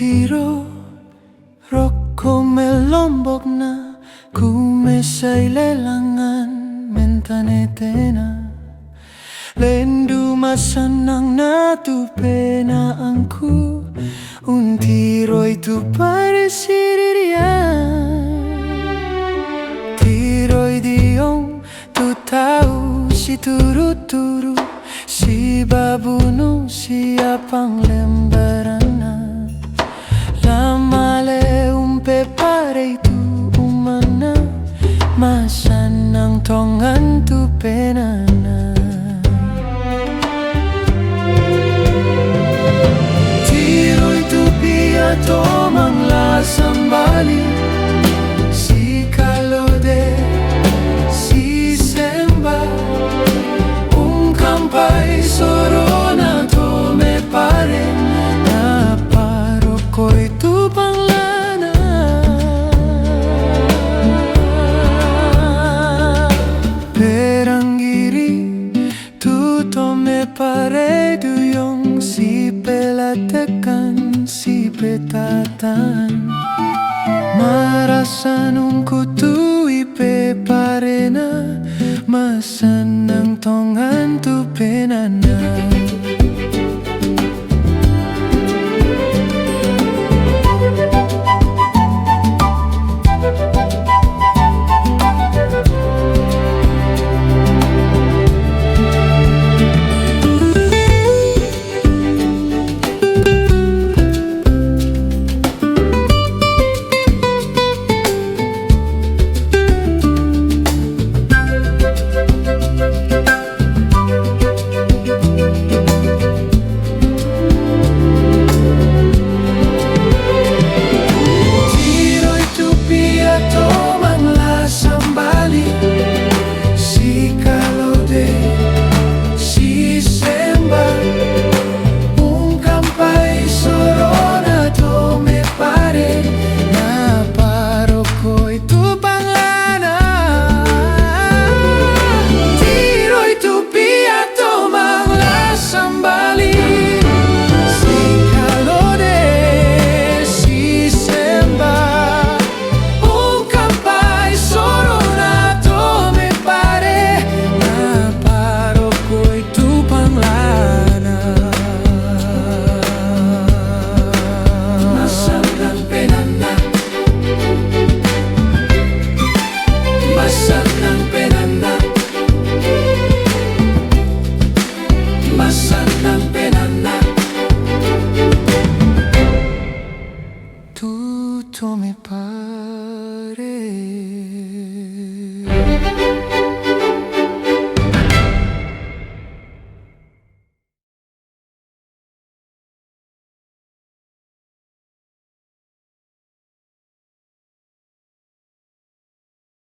tiro roko melombok na kumesay lelangan mentanetena lendu masanang natupena angku un tiro itu paresirian tiro idiom tu tahu si turu-turu si babunu siapang lembarana lamale umpe pare itu umana masanang tongan tu penana tiro itu pia tomang la sambali si kalode si semba kampai sorona to me pare na paroko itu panglana perangiri tu to me pare duyong si pelatekan si petatan marasanung kutu ipe parena masanang tongan tu penana